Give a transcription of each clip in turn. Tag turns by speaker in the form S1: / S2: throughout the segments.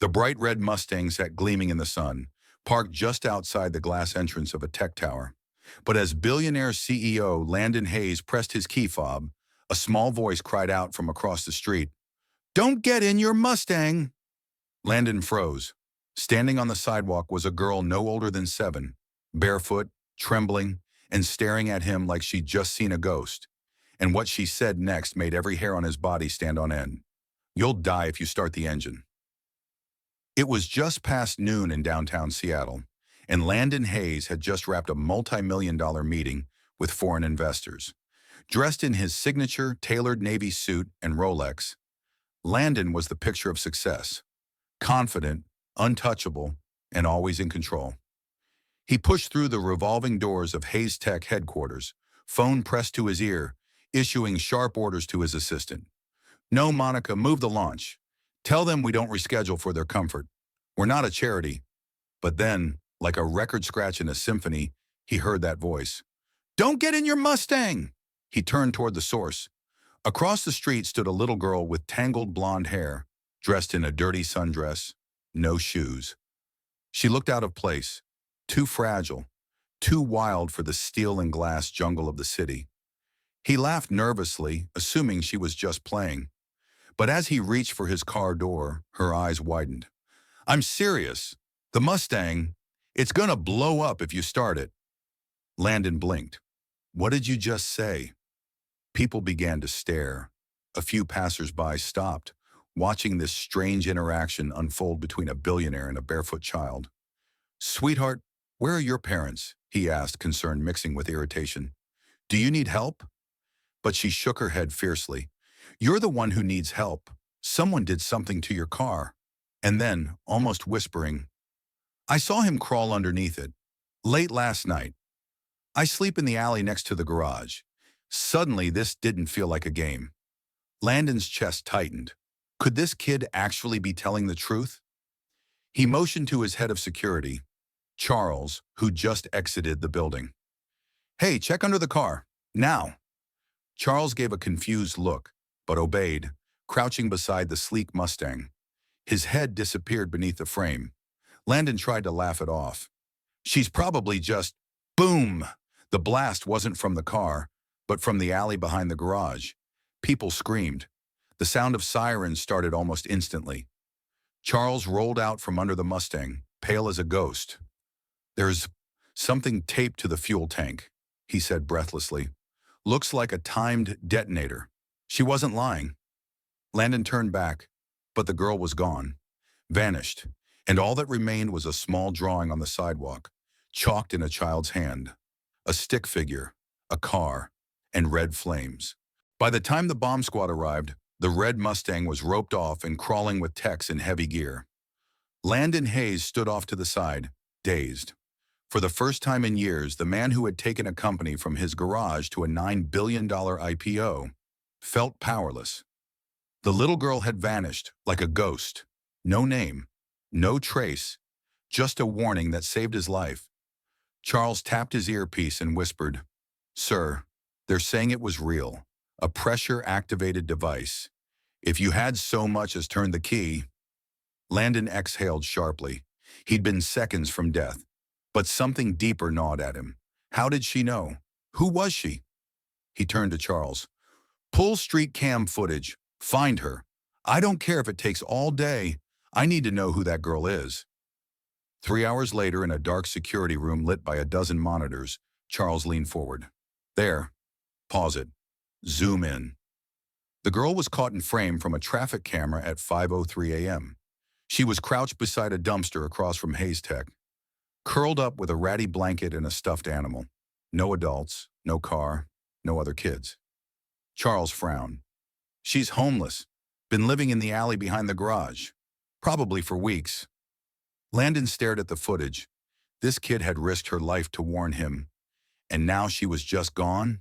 S1: The bright red Mustang sat gleaming in the sun, parked just outside the glass entrance of a tech tower. But as billionaire CEO Landon Hayes pressed his key fob, a small voice cried out from across the street, "Don't get in your Mustang!" Landon froze. Standing on the sidewalk was a girl no older than 7, barefoot, trembling, and staring at him like she'd just seen a ghost. And what she said next made every hair on his body stand on end. "You'll die if you start the engine." It was just past noon in downtown Seattle, and Landon Hayes had just wrapped a multi-million-dollar meeting with foreign investors. Dressed in his signature tailored Navy suit and Rolex, Landon was the picture of success, confident, untouchable, and always in control. He pushed through the revolving doors of Hayes Tech headquarters, phone pressed to his ear, issuing sharp orders to his assistant. "No, Monica, move the launch. Tell them we don't reschedule for their comfort. We're not a charity." But then, like a record scratch in a symphony, he heard that voice. "Don't get in your Mustang!" He turned toward the source. Across the street stood a little girl with tangled blonde hair, dressed in a dirty sundress, no shoes. She looked out of place, too fragile, too wild for the steel and glass jungle of the city. He laughed nervously, assuming she was just playing. But as he reached for his car door, her eyes widened. "I'm serious. The Mustang, it's gonna blow up if you start it." Landon blinked. "What did you just say?" People began to stare. A few passers-by stopped, watching this strange interaction unfold between a billionaire and a barefoot child. "Sweetheart, where are your parents?" he asked, concern mixing with irritation. "Do you need help?" But she shook her head fiercely. "You're the one who needs help. Someone did something to your car." And then, almost whispering, "I saw him crawl underneath it. Late last night. I sleep in the alley next to the garage." Suddenly, this didn't feel like a game. Landon's chest tightened. Could this kid actually be telling the truth? He motioned to his head of security, Charles, who just exited the building. "Hey, check under the car. Now." Charles gave a confused look, but obeyed, crouching beside the sleek Mustang. His head disappeared beneath the frame. Landon tried to laugh it off. "She's probably just—" Boom! The blast wasn't from the car, but from the alley behind the garage. People screamed. The sound of sirens started almost instantly. Charles rolled out from under the Mustang, pale as a ghost. "There's something taped to the fuel tank," he said breathlessly. "Looks like a timed detonator." She wasn't lying. Landon turned back, but the girl was gone, vanished, and all that remained was a small drawing on the sidewalk, chalked in a child's hand. A stick figure, a car, and red flames. By the time the bomb squad arrived, the red Mustang was roped off and crawling with techs in heavy gear. Landon Hayes stood off to the side, dazed. For the first time in years, the man who had taken a company from his garage to a $9 billion IPO felt powerless. The little girl had vanished like a ghost. No name, no trace, just a warning that saved his life. Charles tapped his earpiece and whispered, "Sir, they're saying it was real, a pressure-activated device. If you had so much as turned the key." Landon exhaled sharply. He'd been seconds from death, but something deeper gnawed at him. How did she know? Who was she? He turned to Charles. "Pull street cam footage. Find her. I don't care if it takes all day. I need to know who that girl is." 3 hours later, in a dark security room lit by a dozen monitors, Charles leaned forward. "There. Pause it. Zoom in." The girl was caught in frame from a traffic camera at 5:03 a.m. She was crouched beside a dumpster across from Hayes Tech, curled up with a ratty blanket and a stuffed animal. No adults, no car, no other kids. Charles frowned. "She's homeless, been living in the alley behind the garage, probably for weeks." Landon stared at the footage. This kid had risked her life to warn him, and now she was just gone?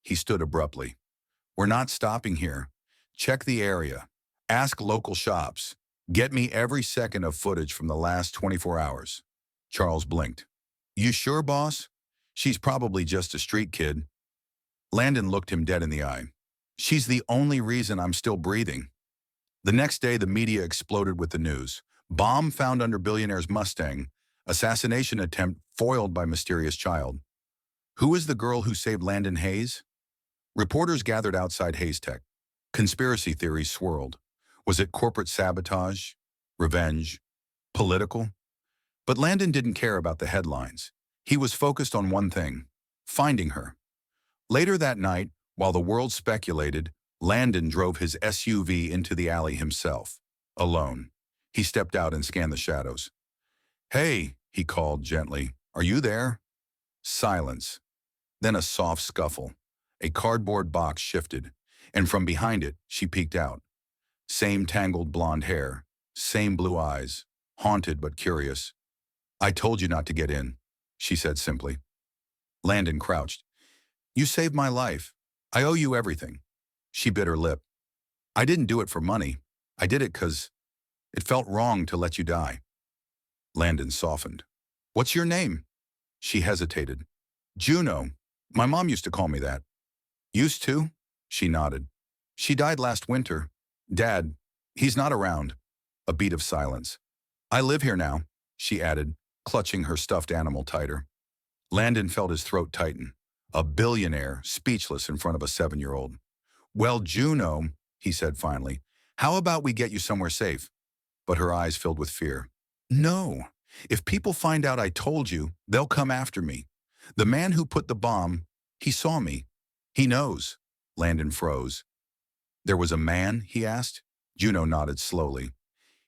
S1: He stood abruptly. "We're not stopping here. Check the area. Ask local shops. Get me every second of footage from the last 24 hours. Charles blinked. "You sure, boss? She's probably just a street kid." Landon looked him dead in the eye. "She's the only reason I'm still breathing." The next day, the media exploded with the news. Bomb found under billionaire's Mustang. Assassination attempt foiled by mysterious child. Who is the girl who saved Landon Hayes? Reporters gathered outside Hayes Tech. Conspiracy theories swirled. Was it corporate sabotage? Revenge? Political? But Landon didn't care about the headlines. He was focused on one thing: finding her. Later that night, while the world speculated, Landon drove his SUV into the alley himself. Alone. He stepped out and scanned the shadows. "Hey," he called gently. "Are you there?" Silence. Then a soft scuffle. A cardboard box shifted, and from behind it, she peeked out. Same tangled blonde hair, same blue eyes, haunted but curious. "I told you not to get in," she said simply. Landon crouched. "You saved my life. I owe you everything." She bit her lip. "I didn't do it for money. I did it 'cause it felt wrong to let you die." Landon softened. "What's your name?" She hesitated. "Juno. My mom used to call me that." "Used to?" She nodded. "She died last winter. Dad, he's not around." A beat of silence. "I live here now," she added, clutching her stuffed animal tighter. Landon felt his throat tighten. A billionaire, speechless in front of a 7-year-old. "Well, Juno," he said finally, "how about we get you somewhere safe?" But her eyes filled with fear. "No. If people find out I told you, they'll come after me. The man who put the bomb, he saw me. He knows." Landon froze. "There was a man?" he asked. Juno nodded slowly.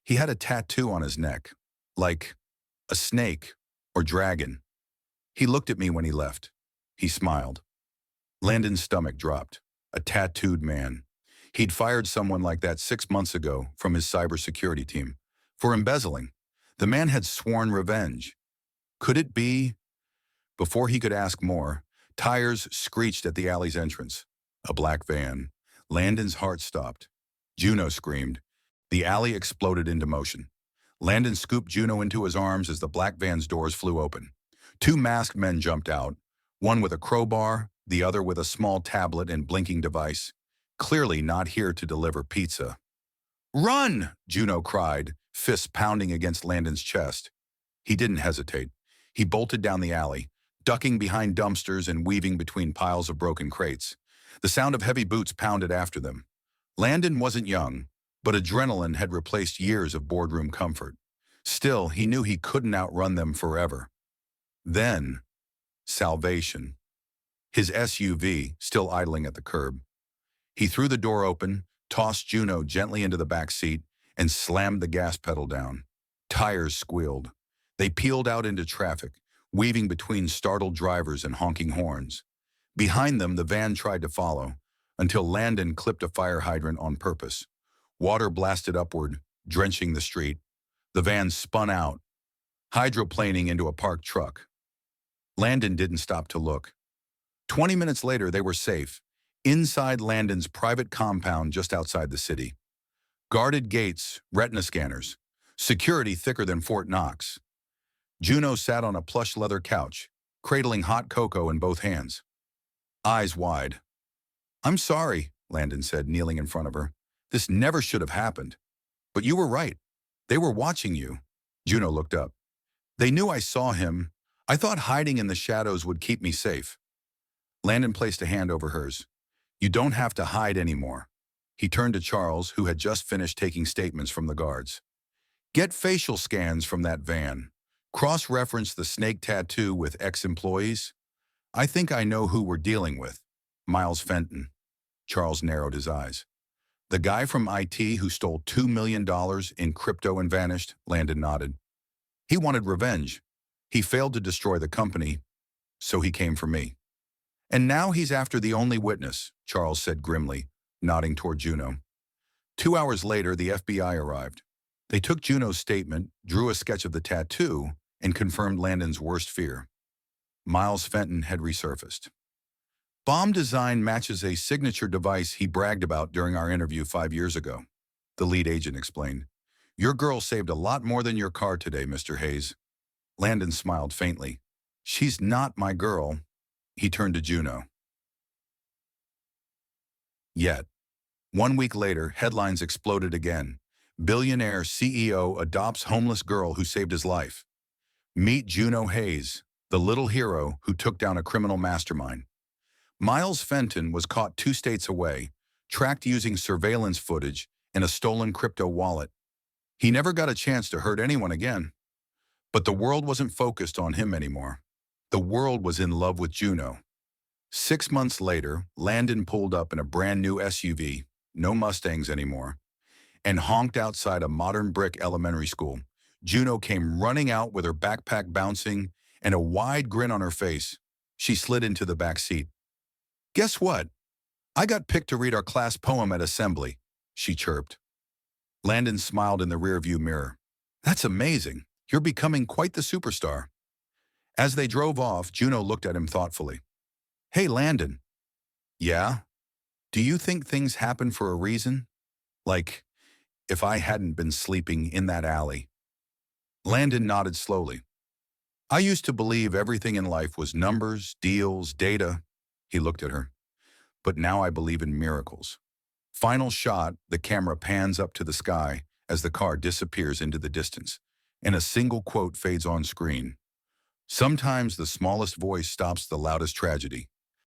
S1: "He had a tattoo on his neck, like a snake or dragon. He looked at me when he left." He smiled. Landon's stomach dropped. A tattooed man. He'd fired someone like that 6 months ago from his cybersecurity team for embezzling. The man had sworn revenge. Could it be? Before he could ask more, tires screeched at the alley's entrance. A black van. Landon's heart stopped. Juno screamed. The alley exploded into motion. Landon scooped Juno into his arms as the black van's doors flew open. 2 masked men jumped out, one with a crowbar, the other with a small tablet and blinking device, clearly not here to deliver pizza. "Run!" Juno cried, fists pounding against Landon's chest. He didn't hesitate. He bolted down the alley, ducking behind dumpsters and weaving between piles of broken crates. The sound of heavy boots pounded after them. Landon wasn't young, but adrenaline had replaced years of boardroom comfort. Still, he knew he couldn't outrun them forever. Then, salvation. His SUV, still idling at the curb. He threw the door open, tossed Juno gently into the back seat, and slammed the gas pedal down. Tires squealed. They peeled out into traffic, weaving between startled drivers and honking horns. Behind them, the van tried to follow, until Landon clipped a fire hydrant on purpose. Water blasted upward, drenching the street. The van spun out, hydroplaning into a parked truck. Landon didn't stop to look. 20 minutes later, they were safe, inside Landon's private compound just outside the city. Guarded gates, retina scanners, security thicker than Fort Knox. Juno sat on a plush leather couch, cradling hot cocoa in both hands. Eyes wide. "I'm sorry," Landon said, kneeling in front of her. "This never should have happened. But you were right. They were watching you." Juno looked up. "They knew I saw him. I thought hiding in the shadows would keep me safe." Landon placed a hand over hers. "You don't have to hide anymore." He turned to Charles, who had just finished taking statements from the guards. "Get facial scans from that van. Cross-reference the snake tattoo with ex-employees. I think I know who we're dealing with. Miles Fenton." Charles narrowed his eyes. "The guy from IT who stole $2 million in crypto and vanished?" Landon nodded. "He wanted revenge. He failed to destroy the company, so he came for me. And now he's after the only witness," Charles said grimly, nodding toward Juno. 2 hours later, the FBI arrived. They took Juno's statement, drew a sketch of the tattoo, and confirmed Landon's worst fear. Miles Fenton had resurfaced. "Bomb design matches a signature device he bragged about during our interview 5 years ago," the lead agent explained. "Your girl saved a lot more than your car today, Mr. Hayes." Landon smiled faintly. "She's not my girl." He turned to Juno. "Yet." 1 week later, headlines exploded again. Billionaire CEO adopts homeless girl who saved his life. Meet Juno Hayes, the little hero who took down a criminal mastermind. Miles Fenton was caught 2 states away, tracked using surveillance footage and a stolen crypto wallet. He never got a chance to hurt anyone again. But the world wasn't focused on him anymore. The world was in love with Juno. 6 months later, Landon pulled up in a brand new SUV, no Mustangs anymore, and honked outside a modern brick elementary school. Juno came running out with her backpack bouncing and a wide grin on her face. She slid into the back seat. "Guess what? I got picked to read our class poem at assembly," she chirped. Landon smiled in the rearview mirror. "That's amazing. You're becoming quite the superstar." As they drove off, Juno looked at him thoughtfully. "Hey, Landon." "Yeah? Do you think things happen for a reason? Like, if I hadn't been sleeping in that alley?" Landon nodded slowly. "I used to believe everything in life was numbers, deals, data." He looked at her. "But now I believe in miracles." Final shot, the camera pans up to the sky as the car disappears into the distance, and a single quote fades on screen. "Sometimes the smallest voice stops the loudest tragedy."